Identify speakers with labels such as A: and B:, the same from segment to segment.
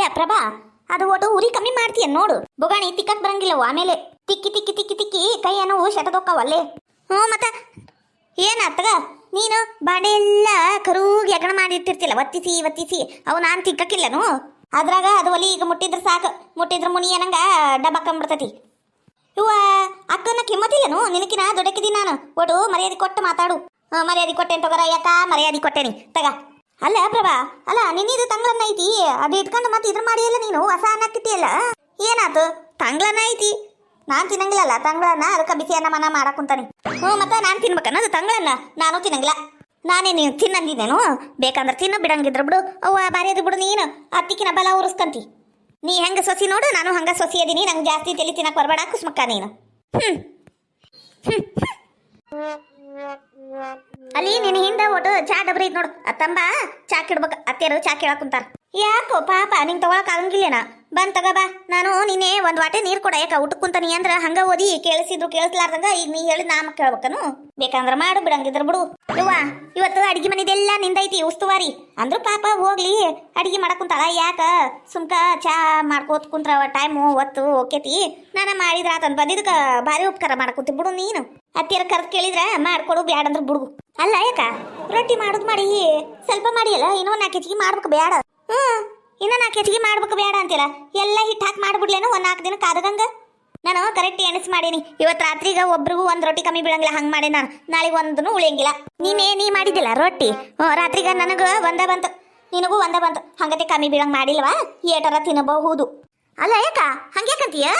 A: ಏ ಪ್ರಭಾ, ಅದು ಒಟ್ಟು ಉರಿ ಕಮ್ಮಿ ಮಾಡ್ತೀಯ ನೋಡು. ಬೊಗಾಣಿ ತಿಕ್ಕಕ್ ಬರಂಗಿಲ್ಲವು. ಆಮೇಲೆ ತಿಕ್ಕಿ ತಿಕ್ಕಿ ತಿಕ್ಕಿ ತಿಕ್ಕಿ ಕೈ ಏನೋ ಶಟದೊಕ್ಕವಲ್ಲೇ. ಮತ್ತ ಏನಾತಗ ನೀನು ಬಾಂಡೆ ಎಲ್ಲ ಕರೂಗಿ ಎಗಣ ಮಾಡಿಟ್ಟಿರ್ತಿಲ್ಲ, ಒತ್ತಿಸಿ ಒತ್ತಿಸಿ. ಅವು ನಾನು ತಿಕ್ಕಕ್ಕಿಲ್ಲನು. ಅದ್ರಾಗ ಅದು ಒಲಿ ಈಗ ಮುಟ್ಟಿದ್ರೆ ಸಾಕು, ಮುಟ್ಟಿದ್ರೆ ಮುನಿ ಏನಂಗ ಡಬ್ಬಕ್ಕಂಬಿಡ್ತತಿ. ಇವ ಅಕ್ಕನ ಕಿಮ್ಮತ್ತಿಲ್ಲನು, ನಿನಕಿನ ದೊಡ್ಡಕ್ಕಿದ್ದೀನಿ ನಾನು. ಒಟ್ಟು ಮರ್ಯಾದೆ ಕೊಟ್ಟು ಮಾತಾಡು. ಮರ್ಯಾದೆ ಕೊಟ್ಟೇನು ತಗೋರ, ಯಾಕ ಮರ್ಯಾದೆ ಕೊಟ್ಟೇನಿ ತಗ. ಅಲ್ಲ ಪ್ರಭಾ, ಅಲ್ಲ ನಿನ್ನಿದು ತಂಗ್ಳನ್ನ ಐತಿ, ಅದು ಇಟ್ಕೊಂಡು ಮತ್ತೆ ಇದ್ರ ಮಾಡಿಯಲ್ಲ ನೀನು, ಹೊಸ ಅನ್ನಕ್ಕಿಟ್ಟಿಯಲ್ಲ. ಏನಾತು? ತಂಗ್ಳನ್ನ ಐತಿ, ನಾನು ತಿನ್ನಂಗಿಲ್ಲಲ್ಲ ತಂಗ್ಳನ್ನ, ಅದಕ್ಕೆ ಬಿಸಿ ಅನ್ನ ಮನ ಮಾಡಾಕುಂತಾನೆ. ಮತ್ತೆ ನಾನು ತಿನ್ಬೇಕನ್ನೋದು ತಂಗ್ಳನ್ನ, ನಾನು ತಿನ್ನಂಗಿಲ್ಲ. ನಾನೇ ನೀನು ತಿನ್ನಂದಿದ್ದೇನು? ಬೇಕಂದ್ರೆ ತಿನ್ನು, ಬಿಡಂಗಿದ್ರ ಬಿಡು. ಅವ್ವ ಬಾರಿಯದು ಬಿಡು. ನೀನು ಅತ್ತಿಕಿನ ಬಲ ಉರಿಸ್ಕಂತಿ. ನೀ ಹೆಂಗೆ ಸೊಸಿ ನೋಡು, ನಾನು ಹಂಗೆ ಸೊಸಿ ಅದೀನಿ. ನಂಗೆ ಜಾಸ್ತಿ ತಲೆ ತಿನ್ನಕ್ಕೆ ಬರಬೇಡ ಕುಸ್ಮಕ್ಕ ನೀನು. ಅಲ್ಲಿ ನಿನ್ನ ಹಿಂದೆ ಒಟ್ಟು ಚಾ ಡಬ್ರಿ ಐತ್ ನೋಡು, ಅತ್ತಂಬ ಚಾ ಕಿಡ್ಬೇಕು. ಅತ್ತೆಯರು ಚಾ ಕೇಳಕ್ ಕುಂತಾರ. ಯಾಕೋ ಪಾಪ ನಿಂಗೆ ತಗೊಳಕ್ ಆಗಂಗಿಲ್ಲೇನ? ಬಂದ್ ತಗ ಬಾ. ನಾನು ನೀನೇ ಒಂದ್ ವಾಟೆ ನೀರು ಕೊಡ. ಯಾಕ ಊಟಕ್ಕೆ ಕುಂತಾನಿ ಅಂದ್ರ ಹಂಗ ಓದಿ ಕೇಳಿಸಿದ್ರು ಕೇಳಿಸ್ಲಾರ್ದಂಗ ಈಗ ನೀ ಹೇಳಿ ನಾಮ ಕೇಳ್ಬೇಕನು? ಬೇಕಂದ್ರ ಮಾಡು, ಬಿಡಂಗಿದ್ರ ಬಿಡು. ಯವ್ವ ಇವತ್ತು ಅಡಿಗೆ ಮನೆದೆಲ್ಲ ನಿಂದೈತಿ ಉಸ್ತುವಾರಿ. ಅಂದ್ರು ಪಾಪ ಹೋಗ್ಲಿ, ಅಡಿಗೆ ಮಾಡಕ್ ಕುಂತಾಳ. ಯಾಕ ಸುಮ್ಕ ಚಾ ಮಾಡ್ಕೋತ್ ಕುಂತ್ರ ಟೈಮು ಒತ್ತು ಓಕೆತಿ. ನಾನು ಮಾಡಿದ್ರ ಆತನ್ ಬಂದಿದ್ದಕ್ಕೆ ಭಾರಿ ಉಪಕಾರ ಮಾಡಕೂತಿ ಬಿಡು. ನೀನು ಅತ್ತಿಯರ ಕರ್ದು ಕೇಳಿದ್ರ ಮಾಡ್ಕೊಡು, ಬ್ಯಾಡ ಅಂದ್ರ ಬಿಡುಗು. ಅಲ್ಲ ಯಾಕ ರೊಟ್ಟಿ ಮಾಡುದು ಮಾಡಿ ಸ್ವಲ್ಪ ಮಾಡಿಯಲ್ಲ, ಇನ್ನೂ 4 ಕೆಜಿಗೆ ಮಾಡ್ಬೇಕು ಬ್ಯಾಡ? ಇನ್ನ 4 ಕೆಜಿಗೆ ಮಾಡ್ಬೇಕು ಬ್ಯಾಡ ಅಂತೀರ? ಎಲ್ಲ ಹಿಟ್ಟು ಹಾಕಿ ಮಾಡ್ಬಿಡ್ಲೇನು ಒಂದ್ 4 ದಿನ ಕಾದಗಂಗ? ನಾನು ಕರೆಕ್ಟ್ ಎಣಿಸ್ ಮಾಡೀನಿ. ಇವತ್ತು ರಾತ್ರಿಗ ಒಬ್ರಿಗೂ ಒಂದ್ ರೊಟ್ಟಿ ಕಮ್ಮಿ ಬೀಳಂಗಿಲ್ಲ, ಹಂಗ್ ಮಾಡಿ ನಾನು. ನಾಳೆಗೆ ಒಂದೂ ಉಳಿಯಂಗಿಲ್ಲ. ನೀ ಮಾಡಿದ್ದಿಲ್ಲ ರೊಟ್ಟಿ, ರಾತ್ರಿಗ ನನಗ ಒಂದ ಬಂತು, ನಿನಗೂ ಒಂದ ಬಂತು. ಹಂಗತೆ ಕಮ್ಮಿ ಬೀಳಂಗ್ ಮಾಡಿಲ್ವಾ? ಏಟರ ತಿನ್ನಬಹುದು. ಅಲ್ಲ ಯಾಕ ಹಂಗ್ಯಾಕಂತೀಯ?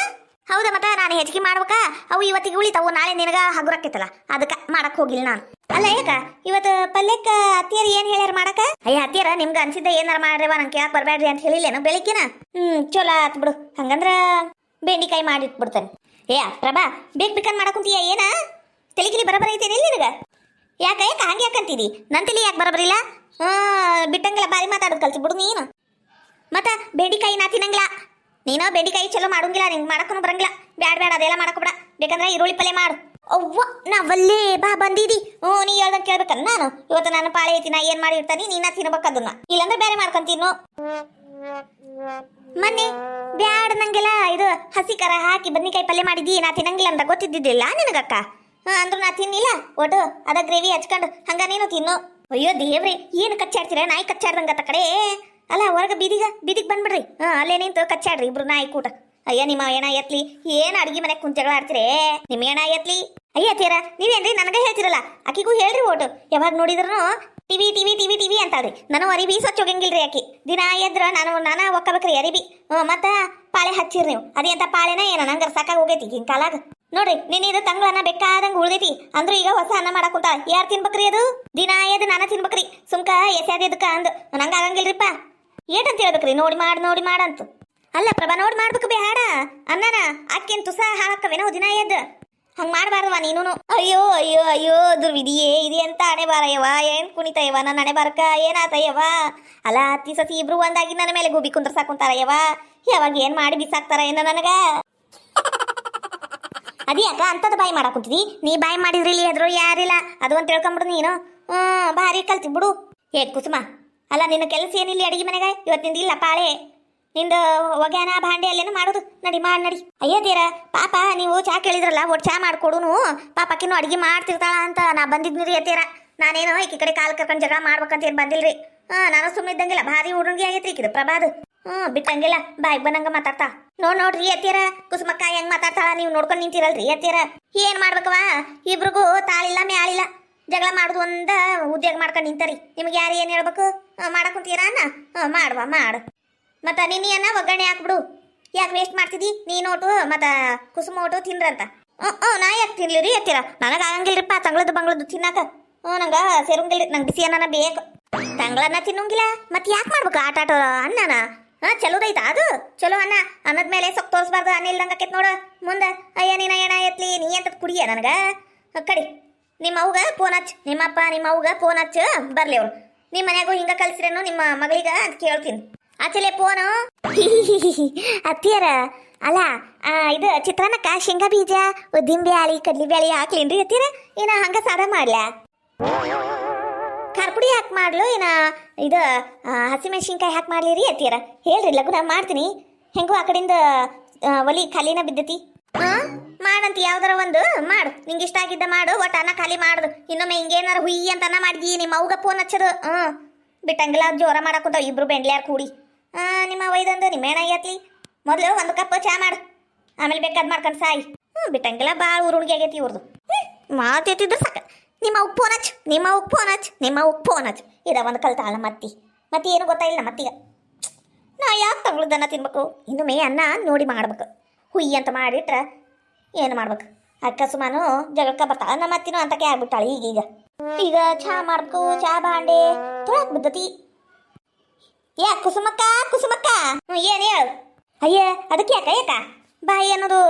A: ಹೌದಾ, ಮತ್ತೆ ನಾನು ಹೆಚ್ಚಿಗೆ ಮಾಡ್ಬೇಕಾ? ಅವು ಇವತ್ತಿಗೆ ಉಳಿತಾವು, ನಾಳೆ ನಿನಗ ಹಗುರಕ್ಕೈತಲ್ಲ, ಅದಕ್ಕೆ ಮಾಡಕ್ ಹೋಗಿಲ್ಲ ನಾನು. ಅಲ್ಲ ಯಾಕ ಇವತ್ತು ಪಲ್ಯಕ್ಕ ಅತ್ತಿಯರು ಏನ್ ಹೇಳ್ಯಾರ ಮಾಡಕ? ಅಯ್ಯ ಅತ್ತಿಯರ ನಿಮ್ಗೆ ಅನ್ಸಿದ್ದ ಏನಾರ ಮಾಡ್ರವ, ನಂಗೆ ಕೇಳಕ್ ಬರ್ಬೇಡ್ರಿ ಅಂತ ಹೇಳಿಲ್ಲೇನು ಬೆಳಿಗ್ಗೆನ? ಚಲೋ ಆತ್ ಬಿಡು. ಹಂಗಂದ್ರ ಬೆಂಡಿಕಾಯಿ ಮಾಡಿಟ್ಬಿಡ್ತಾನೆ. ಏ ಪ್ರಭಾ, ಬೇಕಂದ್ ಮಾಡಕುಂತೀಯ ಏನ? ತೆಲಿಗಿಲಿ ಬರಬರ ಐತೇನೆ ನಿನಗ? ಯಾಕ ಹಂಗೆ ಯಾಕಂತೀರಿ? ನನ್ನ ತಲೆ ಯಾಕೆ ಬರಬರಿಲ್ಲ? ಬಿಟ್ಟಂಗಿಲ್ಲ, ಬಾರಿ ಮಾತಾಡೋದು ಕಲ್ಸಿ ಬಿಡು ನೀನು. ಮತ್ತ ಬೆಂಡಿಕಾಯಿ ನಾ ತಿನ್ನಂಗಿಲ್ಲ. ನೀನು ಬೆಂಡಿಕಾಯಿ ಚಲೋ ಮಾಡಂಗಿಲ್ಲ, ನಿಂಗೆ ಮಾಡಕ್ಕೂ ಬರಂಗಿಲ್ಲ. ಬ್ಯಾಡ ಅದೆಲ್ಲ ಮಾಡಕೋಬೇಡ. ಬೇಕಂದ್ರೆ ಈರುಳ್ಳಿ ಪಲ್ಯ ಮಾಡು. ಅವ್ವ ನಾವಲ್ಲೇ ಬಾ ಬಂದಿದಿ. ನೀ ಹೇಳ್ದಂಗೆ ಕೇಳ್ಬೇಕನ್ನ ನಾನು. ಇವತ್ತು ನಾನು ಪಾಳೆ ಐತಿ, ನಾ ಏನ್ ಮಾಡಿ ಇರ್ತಾನಿ, ನೀನ ತಿನ್ಬೇಕು ಅದನ್ನ. ಇಲ್ಲಾಂದ್ರೆ ಬೇರೆ ಮಾಡ್ಕೊಂತೀನು. ಮೊನ್ನೆ ಬ್ಯಾಡ ನಂಗೆಲ್ಲ ಇದು ಹಸಿ ಖಾರ ಹಾಕಿ ಬದ್ನಿಕಾಯಿ ಪಲ್ಯ ಮಾಡಿದ್ದಿ, ನಾ ತಿನ್ನಂಗಿಲ್ಲ ಅಂತ ಗೊತ್ತಿದ್ದಿದ್ದಿಲ್ಲ ನಿನಗಕ್ಕ. ಅಂದ್ರೂ ನಾ ತಿನ್ನಿಲ್ಲ. ಒಟ್ಟು ಅದ ಗ್ರೇವಿ ಹಚ್ಕೊಂಡು ಹಂಗ ನೀನು ತಿನ್ನು. ಅಯ್ಯೋ ದೇವ್ರಿ, ಏನು ಕಚ್ಚಾಡ್ತೀರ? ನಾಯಿ ಕಚ್ಚಾಡ್ದಂಗತ್ತ ಕಡೆ. ಅಲ್ಲ ಹೊರಗೆ ಬೀದಿಗೆ ಬಂದ್ಬಿಡ್ರಿ. ಅಲ್ಲೇ ನಿಂತು ಕಚ್ಚಾಡ್ರಿ ಇಬ್ರು ನಾಯಿ ಕೂಟ. ಅಯ್ಯ ನಿಮ್ಮ ಏನ ಎತ್ಲಿ, ಏನ್ ಅಡಿಗೆ ಮನೆಗೆ ಕುಂತ ಜಗಳ ಆಡ್ತೀರೇ? ನಿಮ್ಮ ಏನ ಎತ್ಲಿ. ಅಯ್ಯ ತೀರ ನೀವೇನ್ರಿ ನನಗೆ ಹೇಳ್ತಿರಲ್ಲ, ಆಕಿಗೂ ಹೇಳ್ರಿ. ಓಟು ಯಾವಾಗ ನೋಡಿದ್ರು ಟಿವಿ ಟಿವಿ ಟಿವಿ ಟಿವಿ ಅಂತಾಳ್ರಿ. ನಾನು ಅರಿಬಿ ಸ್ವಚ್ಛ ಹೋಗಂಗಿಲ್ರಿ ಆಕಿ. ದಿನ ಎದ್ರ ನಾನು ಒಕ್ಕಬೇಕ್ರಿ ಅರಿಬಿ. ಮತ್ತ ಪಾಳೆ ಹಚ್ಚಿರಿ ನೀವು. ಅದೇಂತ ಪಾಳೆನ ಏನ? ನಂಗಾರ ಸಾಕಾಗ ಹೋಗೈತಿ ಈಗಿನ ಕಾಲಾಗ. ನೋಡ್ರಿ ನಿನ್ನಿದು ತಂಗ್ಳನ್ನ ಬೇಕಾದಂಗ ಉಳ್ದೈತಿ. ಅಂದ್ರೂ ಈಗ ಹೊಸ ಅನ್ನ ಮಾಡಕ್ ಕುಂತ. ಯಾರು ತಿನ್ಬೇಕ್ರಿ ಅದು? ದಿನ ಎದ್ದು ನಾನು ತಿನ್ಬೇಕ್ರಿ. ಸುಮ್ಕ ಎಸ್ಯಾದಕ್ಕ ಅಂದ್ ನಂಗ ಆಗಂಗಿಲ್ರಿಪ್ಪ. ಏಟಂತ ಹೇಳ್ಬೇಕ್ರಿ? ನೋಡಿ ಮಾಡಂತು. ಅಲ್ಲ ಪ್ರಭಾ, ನೋಡಿ ಮಾಡ್ಬೇಕು ಬೇಡ ಅನ್ನನ. ಅಕ್ಕೇನ್ ತುಸ ಹಾಕವೇನೋ ದಿನ ಎದ್ದು? ಹಂಗ್ ಮಾಡ್ಬಾರ್ದವ ನೀನು. ಅಯ್ಯೋ ಅಯ್ಯೋ ಅಯ್ಯೋ ದುರ್ವಿಧಿಯೇ, ಇದೆ ಅಂತ ಹಣೆ ಬಾರಯ್ಯವ. ಏನ್ ಕುಣಿತಯ್ಯವ ನನ್ನ ಹಣೆ ಬಾರಕ? ಏನಾತಯ್ಯವ? ಅಲ್ಲ ಅತ್ತಿ ಸತಿ ಇಬ್ರು ಒಂದಾಗಿ ನನ್ನ ಮೇಲೆ ಗುಬಿ ಕುಂದ್ರ ಸಾಕುಂತಾರಯ್ಯವ. ಯಾವಾಗ ಏನ್ ಮಾಡಿ ಬಿಸಾಕ್ತಾರ ಏನೋ ನನಗ? ಅದ್ಯಾಕ ಅಂತದ್ ಬಾಯಿ ಮಾಡಕ್ ಕುಂತಿದಿ? ನೀ ಬಾಯಿ ಮಾಡಿದ್ರಿ ಇಲ್ಲಿ ಎದ್ರು ಯಾರಿಲ್ಲ ಅದು ಅಂತ ತಿಳ್ಕೊಂಬಿಡು ನೀನು. ಭಾರಿ ಕಲ್ತಿ ಬಿಡು. ಕುಸುಮ, ಅಲ್ಲ ನಿನ್ನ ಕೆಲಸ ಏನಿಲ್ಲ ಅಡಿಗೆ ಮನೆಗೆ ಇವತ್ತಿಂದ? ಇಲ್ಲ ಪಾಳೆ ನಿಂದು ಒಗ್ಯಾನ ಭಾಂಡೆ ಅಲ್ಲೇನು ಮಾಡೋದು. ನಡಿ ನಡಿ. ಅಯ್ಯದೇರ ಪಾಪ ನೀವು ಚಾ ಕೇಳಿದ್ರಲ್ಲ, ಒಟ್ಟು ಚಾ ಮಾಡ್ಕೊಡುನು. ಪಾಪಕ್ಕಿನ್ನು ಅಡಿಗೆ ಮಾಡ್ತಿರ್ತಾಳ ಅಂತ ನಾ ಬಂದಿದ್ನಿರಿ ಅತ್ತೀರ. ನಾನೇನೋ ಈಕಿ ಕಡೆ ಕಾಲ್ ಕರ್ಕೊಂಡು ಜಗಳ ಮಾಡ್ಬೇಕಂತ ಏನು ಬಂದಿಲ್ರಿ. ನಾನು ಸುಮ್ಮನೆ ಇದ್ದಂಗಿಲ್ಲ. ಭಾರಿ ಹುಡುಗಿ ಆಗೈತ್ರಿ ಈಕಿದು ಪ್ರಭಾದ್. ಬಿಟ್ಟಂಗಿಲ್ಲ, ಬಾಯಿಗೆ ಬಂದಂಗ ಮಾತಾಡ್ತಾ. ನೋಡ್ರಿ ಅತ್ತೀರ, ಕುಸುಮಕ್ಕ ಹೆಂಗ್ ಮಾತಾಡ್ತಾಳ ನೀವು ನೋಡ್ಕೊಂಡು ನಿಂತಿರಲ್ರಿ ಅತ್ತೀರ. ಏನ್ ಮಾಡ್ಬೇಕವ? ಇಬ್ರಿಗೂ ತಾಳಿಲ್ಲ ಮ್ಯಾಳಿಲ್ಲ. ಜಗಳ ಮಾಡುದು ಒಂದ ಉದ್ಯೋಗ ಮಾಡ್ಕೊಂಡು ನಿಂತರಿ. ನಿಮ್ಗೆ ಯಾರು ಏನ್ ಹೇಳ್ಬೇಕು? ಮಾಡಕ್ ಕುಂತೀರ ಅನ್ನ ಮಾಡು. ಮತ್ತ ನಿನ್ನ ಒಗ್ಗರಣೆ ಹಾಕ್ಬಿಡು. ಯಾಕೆ ವೇಸ್ಟ್ ಮಾಡ್ತಿದಿ? ನೀನೋಟು ಮತ್ತ ಕುಸುಮ ಓಟು ತಿನ್ರಂತ. ನಾ ಯಾಕೆ ತಿನ್ಲಿರಿ ಅತ್ತೀರ? ನನಗೆ ಆಗಂಗಿಲ್ರಿಪ್ಪ ತಂಗಳದ್ದು ಬಂಗಳದ್ದು ತಿನ್ನಾಕ. ನಂಗೆ ಸೇರಂಗಿಲ್ರಿ. ನಂಗೆ ಬಿಸಿ ಅನ್ನನ ಬೇಕು. ತಂಗಳನ್ನ ತಿನ್ನಂಗಿಲ್ಲ ಮತ್ತೆ ಯಾಕೆ ಮಾಡ್ಬೇಕು? ಆಟ ಅನ್ನನ ಚಲೋದೈತಾ ಅದು? ಚಲೋ ಅನ್ನದ ಮೇಲೆ ಸೊಪ್ಪು ತೋರಿಸ್ಬಾರ್ದು. ಅನ್ನ ಇಲ್ದಂಗೆ ಆಕೈತೆ ನೋಡು ಮುಂದೆ. ಅಯ್ಯ ನೀನ ಏನ ಎತ್ಲಿ, ನೀ ಅಂತ ಕುಡಿಯ ನನಗ ಕಡಿ. ನಿಮ್ಮ ಅವ್ಗ ಫೋನ್ ಹಚ್ಚು, ನಿಮ್ಮಪ್ಪ ನಿಮ್ಮ ಅವ್ಗ ಫೋನ್ ಹಚ್ಚು ಬರ್ಲಿ ಅವ್ರು. ನಿಮ್ಮ ಮನ್ಯಾಗೂ ಹಿಂಗ ಕಲ್ಸಿರೇನು ನಿಮ್ಮ ಮಗಳಿಗ ಅಂತ ಕೇಳ್ತೀನಿ. ಆಚಲೆ ಫೋನು. ಅತ್ತಿಯರ ಅಲ್ಲ ಇದು ಚಿತ್ರಾನ್ನಕ್ಕ ಶೇಂಗಾ ಬೀಜ ಉದ್ದಿನ ಬ್ಯಾಳಿ ಕಡ್ಲಿ ಬ್ಯಾಳಿ ಹಾಕ್ಲೇನ್ರಿ ಅತ್ತಿಯರ? ಏನ ಹಂಗ ಸಾದ ಮಾಡ್ಲಾ? ಖಾರ ಪುಡಿ ಹಾಕಿ ಮಾಡ್ಲು ಏನ ಇದು ಹಸಿಮೆಣಸಿನ್ಕಾಯಿ ಹಾಕಿ ಮಾಡ್ಲಿರಿ ಅತ್ತಿಯರ ಹೇಳ್ರಿ ಲಘು ಮಾಡ್ತೀನಿ. ಹೆಂಗೋ ಆ ಕಡೆಯಿಂದ ಒಲಿ ಖಾಲಿನ ಬಿದ್ದತಿ. ಮಾಡಂತ ಯಾವ್ದಾರ ಒಂದು ಮಾಡು, ನಿಂಗೆ ಇಷ್ಟ ಆಗಿದ್ದ ಮಾಡು. ಒಟ್ಟು ಅನ್ನ ಖಾಲಿ ಮಾಡುದು. ಇನ್ನೊಮ್ಮೆ ಹಿಂಗೇನಾರ ಹುಯ್ಯಿ ಅಂತ ಅನ್ನ ಮಾಡಿದ್ವಿ ನಿಮ್ಮ ಅವ್ಗ ಫೋನ್ ಹಚ್ಚದು. ಬಿಟ್ಟಂಗಿಲ್ಲ ಜೋರ ಮಾಡಾಕುಂತಾವ ಇಬ್ರು ಬೆಂಡ್ಲ್ಯಾರ ಕೂಡಿ. ನಿಮ್ಮ ಒಯ್ದಂದು ನಿಮ್ಮ ಏನಾಗೈತ್ಲಿ. ಮೊದಲು ಒಂದು ಕಪ್ ಚಾ ಮಾಡು, ಆಮೇಲೆ ಬೇಕಾದ್ ಮಾಡ್ಕೊಂಡು ಸಾಯಿ. ಬಿಟ್ಟಂಗಿಲ್ಲ ಭಾಳ ಉರುಣಿಗೆ ಆಗೈತಿ ಇವ್ರದು. ಮಾತೇತಿದ್ರು ಸಾಕ. ನಿಮ್ಮ ಅವ್ಗ ಫೋನ್ ಹಚ್ಚು, ನಿಮ್ಮ ಅವ್ಗ ಫೋನ್ ಹಚ್ಚು, ನಿಮ್ಮ ಅವ್ಗ ಫೋನ್ ಹಚ್ಚು. ಇದ ಒಂದು ಕಲ್ತಾಳ ಮತ್ತೆ ಏನು ಗೊತ್ತಾಯಿಲ್ಲ ಮತ್ತೀಗ. ನಾ ಯಾಕೆ ತಂಗ್ಳದನ್ನ ತಿನ್ಬೇಕು? ಇನ್ನೊಮ್ಮೆ ಅನ್ನ ನೋಡಿ ಮಾಡ್ಬೇಕು. ಹುಯ್ಯಿ ಅಂತ ಮಾಡಿಟ್ರೆ ಏನು ಮಾಡ್ಬೇಕು? ಅಕಸ್ಮಾನು ಜಗಳಕ್ಕ ಬರ್ತಾಳ ನಮ್ಮ ಅತ್ತಿನೂ ಅಂತಕ್ಕೆ ಆಗ್ಬಿಟ್ಟಾಳೆ. ಈಗ ಚಹಾ ಮಾಡ್ಬೇಕು. ಚಹಾ ಬಾಂಡೆ ತೊಳಕ್ ಬಿದ್ದತಿ. ಯಾ ಕುಸುಮಕ್ಕ ಕುಸುಮಕ್ಕ ಏನು ಹೇಳು? ಅಯ್ಯ ಅದಕ್ಕೆ ಯಾಕ ಬಾಯಿ ಅನ್ನೋದು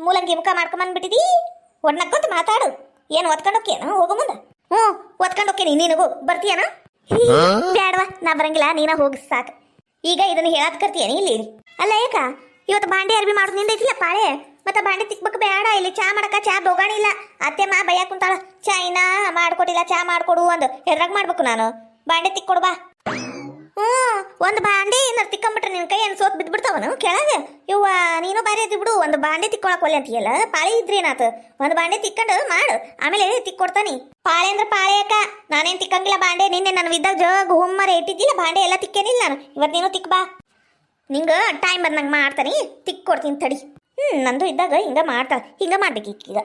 A: ಮೂಲಂಗಿ ಮುಖ ಮಾಡ್ಕೊಂಬಂದ್ಬಿಟ್ಟಿದಿ. ಒಡ್ನಕ್ಕೊಂತ ಮಾತಾಡು. ಏನು ಒತ್ಕೊಂಡು ಹೋಕ್ಕೇನು? ಹೋಗು ಮುಂದೆ. ಒತ್ಕೊಂಡು ಹೋಕ್ಕೇನಿ. ನೀನಿಗೂ ಬರ್ತೀಯನ? ಬ್ಯಾಡವಾ, ನಾ ಬರಂಗಿಲ್ಲ. ನೀನ ಹೋಗಿ ಸಾಕು. ಈಗ ಇದನ್ನ ಹೇಳತ್ ಕರ್ತೀಯನಿ ಇಲ್ಲಿ? ಅಲ್ಲ ಯಾಕ ಇವತ್ತು ಬಾಂಡೆ ಅರ್ಬಿ ಮಾಡೋದು ನಿಂದೈತಿಲ್ಲ ಪಾಳೆ. ಮತ್ತೆ ಬಾಂಡೆ ತಿಕ್ಬೇಕು ಬೇಡ. ಇಲ್ಲಿ ಚಾ ಮಾಡಕ ಚಾ ಬೋಗಾಣಿ ಇಲ್ಲ. ಅತ್ತೆ ಮಾ ಬೈಯಾಕ ಕುಂತಾಳ. ಚಾ ಇನ್ನ ಮಾಡ್ಕೊಟ್ಟಿಲ್ಲ, ಚಾ ಮಾಡ್ಕೊಡು ಅಂದು. ಎದ್ರಾಗ ಮಾಡ್ಬೇಕು ನಾನು? ಬಾಂಡೆ ತಿಕ್ಕೊಡು ಬಾ. ಒಂದು ಬಾಂಡೆ ಏನಾರು ತಿಕ್ಕಂಬಿಟ್ರೆ ನಿನ್ನ ಕೈ ಏನು ಸೋತ್ ಬಿದ್ಬಿಡ್ತಾವನು ಕೆಳಗೆ? ಇವ್ವ ನೀನು ಬಾರಿ ಅದಿ ಬಿಡು. ಒಂದು ಬಾಂಡೆ ತಿಕ್ಕೊಳಕ್ ಒಲ್ಲೆ ಅಂತೀಯಲ್ಲ. ಪಾಳೆ ಇದ್ರಿ ಏನಾತ? ಒಂದು ಬಾಂಡೆ ತಿಕ್ಕೊಂಡು ಮಾಡು, ಆಮೇಲೆ ತಿಕ್ಕೊಡ್ತಾನಿ. ಪಾಳೆ ಅಂದ್ರೆ ಪಾಳೆ ಯಾಕ? ನಾನೇನು ತಿಕ್ಕಂಗಿಲ್ಲ ಬಾಂಡೆ. ನಿನ್ನೆ ನಾನು ಇದ್ದಾಗ ಜಗ್ ಹುಮ್ಮರೆ ಇಟ್ಟಿದ್ದಿಲ್ಲ ಬಾಂಡೆ ಎಲ್ಲ ತಿಕ್ಕೇನಿಲ್ಲ ನಾನು. ಇವತ್ತು ನೀನು ತಿಕ್ ಬಾ. ನಿಂಗೆ ಟೈಮ್ ಬಂದಂಗೆ ಮಾಡ್ತಾನೆ, ತಿಕ್ಕೊಡ್ತೀನಿ ತಡಿ. ನಂದು ಇದ್ದಾಗ ಹಿಂಗೆ ಮಾಡ್ತಾಳೆ. ಹಿಂಗೆ ಮಾಡ್ಬೇಕು ಈಗ.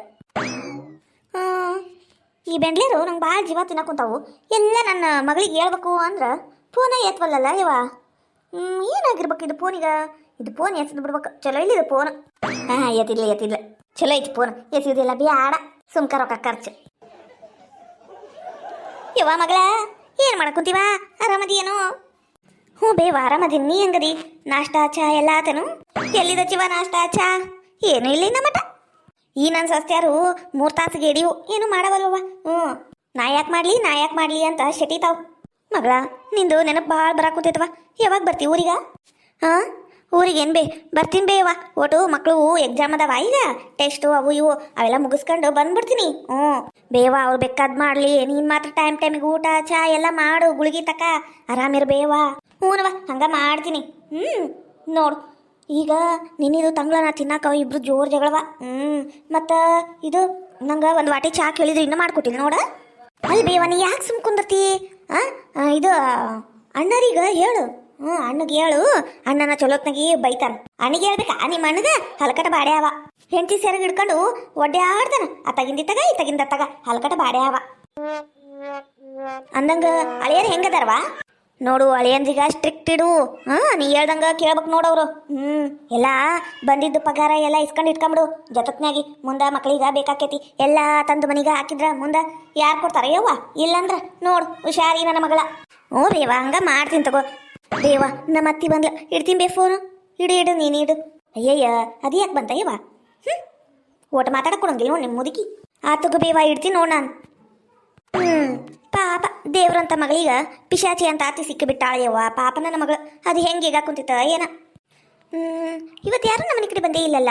A: ಈ ಬೆಂಡ್ಲೇರು ನಂಗೆ ಭಾಳ ಜೀವ ತಿನ್ನಕೊಂತಾವು. ಎಲ್ಲ ನನ್ನ ಮಗಳಿಗೆ ಹೇಳ್ಬೇಕು ಅಂದ್ರೆ ಫೋನ ಎತ್ವಲ್ಲಲ್ಲ ಇವ. ಏನಾಗಿರ್ಬೇಕು ಇದು ಫೋನಿಗ? ಇದು ಫೋನ್ ಎತ್ತಿದ್ ಬಿಡ್ಬೇಕು. ಚಲೋ ಇಲ್ಲ ಇದು ಫೋನ್. ಎತ್ತಿಲ್ಲ ಚಲೋ ಐತಿ ಫೋನ್. ಎತ್ತಿದಿಲ್ಲ ಬ್ಯಾಡ, ಸುಮ್ಕ ರೊಕ್ಕ ಖರ್ಚು. ಯವ್ವ ಮಗಳ ಏನು ಮಾಡಕ್ಕುಂತೀವ? ಆರಾಮದಿಯೇನು? ಬೇವ ಆರಾಮದೀನಿ. ನೀ ಹೆಂಗದಿ? ನಾಷ್ಟಾ ಚಾ ಎಲ್ಲ ಆತನು? ಎಲ್ಲಿದ ಚಿವ ನಾಷ್ಟಾ ಚಾ? ಏನು ಇಲ್ಲ ಇನ್ನ ಮಟ. ಈ ನನ್ನ ಸಸ್ತ್ಯಾರು 3 ತಾಸಿಗೆ ಹಿಡಿಯು. ಏನು ಮಾಡವಲ್ವ? ನಾ ಯಾಕೆ ಮಾಡ್ಲಿ ಅಂತ ಶೆಟಿತಾವ್. ಮಗಳ ನಿಂದು ನೆನಪು ಭಾಳ ಬರಾಕುಂತೈತವ. ಯಾವಾಗ ಬರ್ತಿ ಊರಿಗ? ಊರಿಗೆ ಏನು ಬೇ ಬರ್ತೀನಿ ಬೇವ. ಒಟ್ಟು ಮಕ್ಕಳು ಎಕ್ಸಾಮ್ ಅದಾವ ಈಗ, ಟೆಸ್ಟು ಅವು ಇವು ಅವೆಲ್ಲ ಮುಗಿಸ್ಕೊಂಡು ಬಂದ್ಬಿಡ್ತೀನಿ. ಬೇವ ಅವ್ರು ಬೇಕಾದ್ ಮಾಡಲಿ. ನೀನು ಮಾತ್ರ ಟೈಮಿಗೆ ಊಟ ಚಾ ಎಲ್ಲ ಮಾಡು. ಗುಳಿಗೆ ತಕ ಆರಾಮಿರು ಬೇವ. ಹ್ಞೂನವ ಹಂಗೆ ಮಾಡ್ತೀನಿ. ನೋಡು ಈಗ ನಿನ್ನಿದು ತಂಗ್ಳನ ತಿನ್ನಾಕ ಇಬ್ರು ಜೋರು ಜಗಳವ. ಮತ್ತು ಇದು ನಂಗೆ ಒಂದು ವಾಟಿ ಚಾ ಕೇಳಿದ್ರು ಇನ್ನೂ ಮಾಡ್ಕೊಟ್ಟಿಲ್ಲ ನೋಡ. ಅಲ್ಲಿ ಬೇವ ನೀ ಯಾಕೆ ಸುಮ್ ಕುಂದರ್ತಿ? ಇದು ಅಣ್ಣರೀಗ ಹೇಳು. ಅಣ್ಣಗೆ ಹೇಳು. ಅಣ್ಣನ ಚಲೋತ್ನಾಗಿ ಬೈತಾನ. ಅಣ್ಣಿಗೆ ಹೇಳ್ಬೇಕಾ? ನಿಮ್ಮ ಅಣ್ಣಗ ಹಲಕಟ ಬಾಡೆ ಅವ. ಹೆಂಡತಿ ಸೆರಗ್ ಹಿಡ್ಕೊಂಡು ಒಡ್ಡೆ ಆಡ್ತಾನ. ಅತ್ತಗಿಂದಿತ್ತಗ ಇತ್ತಗಿಂದತ್ತಗ ಹಲಕಟ ಬಾಡೆ ಅವ ಅಂದಂಗ ಅಳಿಯರ್ ಹೆಂಗದಾರವಾ? ನೋಡು ಅಳಿಯಂದ್ರಿಗ ಸ್ಟ್ರಿಕ್ಟ್ ಇಡು. ನೀ ಹೇಳ್ದಂಗ ಕೇಳ್ಬೇಕು ನೋಡವ್ರು. ಎಲ್ಲ ಬಂದಿದ್ದು ಪಗಾರ ಎಲ್ಲ ಇಟ್ಕೊಂಬಿಡು ಜೊತೆತ್ನಾಗಿ. ಮುಂದೆ ಮಕ್ಳಿಗೆ ಬೇಕಾಕೈತಿ ಎಲ್ಲ ತಂದು ಮನಿಗೆ ಹಾಕಿದ್ರ ಮುಂದೆ ಯಾರು ಕೊಡ್ತಾರ ಯವ್ವ? ಇಲ್ಲಂದ್ರ ನೋಡು ಹುಷಾರಿ ನನ್ನ ಮಗಳ. ಬೇವ ಹಂಗ ಮಾಡ್ತೀನಿ ತಗೋ. ಬೇವ ನಮ್ಮ ಅತ್ತಿ ಬಂದ್ಲ. ಇಡ್ತೀನಿ ಬೇ ಫೋನು. ಇಡು ನೀನಿಡು. ಅಯ್ಯಯ್ಯ ಅದು ಯಾಕೆ ಬಂತ ಯವ್ವ? ಓಟ್ ಮಾತಾಡಕ್ ಕೊಡಂಗಿಲ್ಲ ನೋಡಿ ನಿಮ್ಮ ಮುದುಕಿ. ತಗೋ ಬೇವ ಇಡ್ತೀನಿ ನೋಡು ನಾನು. ಪಾಪ ದೇವ್ರಂತ ಮಗಳೀಗ ಪಿಶಾಚಿ ಅಂತ ಆತಿ ಸಿಕ್ಕಿಬಿಟ್ಟಾಳೆಯವ್ವ. ಪಾಪ ನನ್ನ ಮಗಳು ಅದು ಹೆಂಗೆ ಈಗ ಕುಂತಿತ್ತ ಏನ? ಇವತ್ತು ಯಾರು ನಮ್ಮ ಮನೆ ಕಡೆ ಬಂದೇ ಇಲ್ಲಲ್ಲ.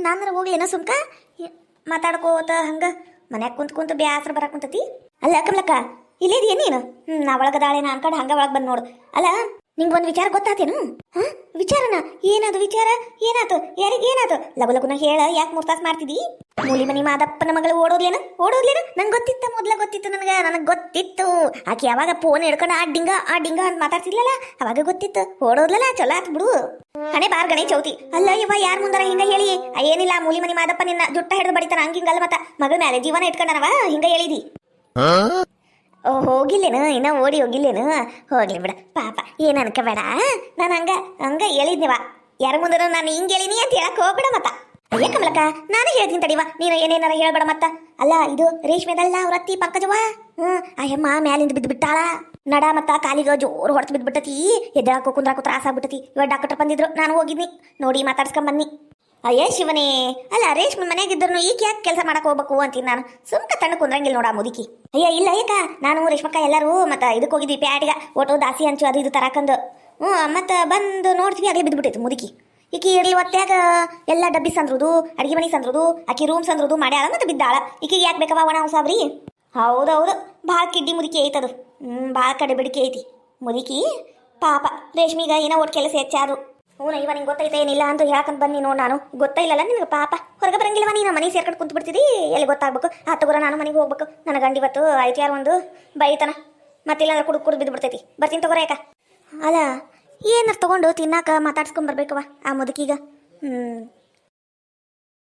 A: ನಾನು ಹೋಗ್ಲೇನೋ ಸುಮ್ಕ ಮಾತಾಡ್ಕೋತ ಹಂಗೆ ಮನ್ಯಾಗ ಕುಂತ ಬ್ಯಾಸರ ಬರಾಕುಂತತಿ. ಅಲ್ಲ ಕಮಲಕ್ಕ ಇಲ್ಲೇದಿಯ ನೀನು? ನಾ ಒಳಗದಾಳೆ ನಾ ಅನ್ಕೊಂಡು ಹಂಗೆ ಒಳಗೆ ಬಂದು ನೋಡು. ಅಲ್ಲ ನಿಂಗೊಂದು ವಿಚಾರ ಗೊತ್ತಾತೇನು? ವಿಚಾರನ? ಏನದು ವಿಚಾರ? ಏನಾತು? ಯಾರಿಗೇನಾತು? ಲಗುನ ಹೇಳ. ಯಾಕೆ 3 ತಾಸು ಮಾಡ್ತಿದ್ದಿ? ಮೂಲಿ ಮನಿ ಮಾದಪ್ಪನ ಮಗಳು ಓಡೋದ್ಲೇನು? ನಂಗೆ ಗೊತ್ತಿತ್ತು. ಮೊದ್ಲ ಗೊತ್ತಿತ್ತು ನನಗೆ ಗೊತ್ತಿತ್ತು. ಆಕೆ ಯಾವಾಗ ಫೋನ್ ಹಿಡ್ಕೊಂಡು ಆ ಡಿಂಗ ಅಂತ ಮಾತಾಡ್ತಿದ್ಲಲ್ಲ ಅವಾಗ ಗೊತ್ತಿತ್ತು. ಓಡೋದ್ಲಲ್ಲ ಚಲೋ ಆತ್ ಬಿಡು. ಹಣೆ ಬಾರ್ ಗಣೇಶ್ ಚೌತಿ. ಅಲ್ಲ ಇವ ಯಾರ ಮುಂದಾರ ಹಿಂಗ ಹೇಳಿ? ಏನಿಲ್ಲ ಮೂಲಿ ಮನಿ ಮಾದಪ್ಪ ನಿನ್ನ ಜುಟ್ಟ ಹಿಡಿದು ಬಡಿತಾನ ಹಂಗಿಂಗಲ್ಲ. ಮತ್ತ ಮಗಳ ಮೇಲೆ ಜೀವನ ಇಟ್ಕೊಂಡನವ ಹಿಂಗ ಹೇಳಿದಿ. ಹೋಗಿಲ್ಲೇನು? ಇನ್ನ ಓಡಿ ಹೋಗಿಲ್ಲೇನು? ಹೋಗ್ಲಿ ಬಿಡ ಪಾಪ. ಏನು ಅನ್ಕೋಬೇಡ. ನಾನು ಹಂಗ ಹೇಳಿದ್ನಿವ. ಯಾರ ಮುಂದೆ ನಾನು ಹಿಂಗೆ ಹೇಳಿನಿ ಅಂತ ಹೇಳಕ್ ಹೋಗ್ಬೇಡ ಮತ್ತ. ಅಯ್ಯ ಕಮಲಕ್ಕ ನಾನು ಹೇಳ್ತೀನಿ ತಡಿವ. ನೀನು ಏನೇನಾರ ಹೇಳ್ಬೇಡ ಮತ್ತ. ಅಲ್ಲ ಇದು ರೇಷ್ಮೆದಲ್ಲ ಅವ್ರ ಅತ್ತಿ ಪಂಕಜವ. ಅಯ್ಯಮ್ಮ ಮ್ಯಾಲಿಂದ ಬಿದ್ದು ಬಿಟ್ಟಾಳ. ನಡ ಮತ್ತ ಕಾಲಿಗ ಜೋರು ಹೊಡೆದು ಬಿದ್ದುಬಿಟ್ಟತಿ. ಎದ್ದಾಕೋ ಕುಂದ್ರಾಕೋ ತ್ರಾಸ ಆಗ್ಬಿಟ್ಟತಿ. ಇವಾಗ ಡಾಕ್ಟರ್ ಬಂದಿದ್ರು, ನಾನು ಹೋಗಿದ್ನಿ ನೋಡಿ ಮಾತಾಡ್ಸ್ಕೊಂಡ್ ಬನ್ನಿ. ಅಯ್ಯ ಶಿವನೇ. ಅಲ್ಲ ರೇಷ್ಮೆ ಮನೆಯಾಗಿದ್ರು ಈಗ ಯಾಕೆ ಕೆಲಸ ಮಾಡಕ್ ಹೋಗ್ಬೇಕು ಅಂತೀನಿ ನಾನು. ಸುಮ್ಕ ತಣ್ಣ ಕುಂದ್ರಂಗಿಲ್ಲ ನೋಡ ಮುದುಕಿ. ಅಯ್ಯ ಇಲ್ಲ ಏಕ ನಾನು ರೇಷ್ಮಕ್ಕ ಎಲ್ಲರೂ ಮತ್ತೆ ಇದಕ್ಕೆ ಹೋಗಿದ್ವಿ ಪ್ಯಾಟಿಗ. ಒಟ್ಟು ದಾಸಿ ಹಂಚು ಅದು ಇದು ತರಾಕಂದು. ಮತ್ತೆ ಬಂದು ನೋಡ್ತೀವಿ ಅದೇ ಬಿದ್ದುಬಿಟ್ಟೈತೆ ಮುದುಕಿ. ಈಕಿ ಇರ್ಲಿ ಹೊತ್ಯಾಗ ಎಲ್ಲ ಡಬ್ಬಿ ಸಂದ್ರದು, ಅಡಿಗೆ ಮನೆ ಸಂದ್ರದು, ಆಕಿ ರೂಮ್ ಸಂದ್ರದು ಮಾಡ್ಯಾಳ ಮತ್ತೆ ಬಿದ್ದಾಳ. ಈಕಿಗೆ ಯಾಕೆ ಬೇಕವ ಒಣ ಸಾಬ್ರಿ? ಹೌದೌದು ಭಾಳ ಕಿಡ್ಡಿ ಮುದುಕಿ ಐತದು. ಭಾಳ ಕಡೆ ಬಿಡಿಕೆ ಐತಿ ಮುದುಕಿ ಪಾಪ ರೇಷ್ಮಿಗ ಏನೋ ಒಟ್ಟು ಕೆಲಸ ಹೆಚ್ಚಾರು ಹ್ಞೂ ಇವ ನಿಂಗೆ ಗೊತ್ತೈತೆ ಏನಿಲ್ಲ ಅಂತ ಹೇಳಕಂತ ಬನ್ನಿ ನೋಡು ನಾನು ಗೊತ್ತಾಯಿಲ್ಲಲ್ಲ ನಿನಗೆ ಪಾಪ ಹೊರಗೆ ಬರಂಗಿಲ್ಲವ ನೀನು ಮನೆ ಸೇರ್ಕೊಂಡು ಕುಂತು ಬಿಡ್ತಿದ್ದಿ ಎಲ್ಲಿ ಗೊತ್ತಾಗ್ಬೇಕು ತಗೋರ ನಾನು ಮನೆಗೆ ಹೋಗ್ಬೇಕು ನನ್ನ ಗಂಡ ಇವತ್ತು ಆಯ್ತು ಯಾರು ಒಂದು ಬೈತನ ಮತ್ತಿಲ್ಲ ಕುಡುಕ್ ಕುಡು ಬಿದ್ದು ಬಿಡ್ತೈತಿ ಬರ್ತೀನಿ ತಗೋರ ಯಾಕ ಅಲ್ಲ ಏನಾರು ತಗೊಂಡು ತಿನ್ನಾಕ ಮಾತಾಡ್ಸ್ಕೊಂಡ್ ಬರ್ಬೇಕವ ಆ ಮುದುಕೀಗ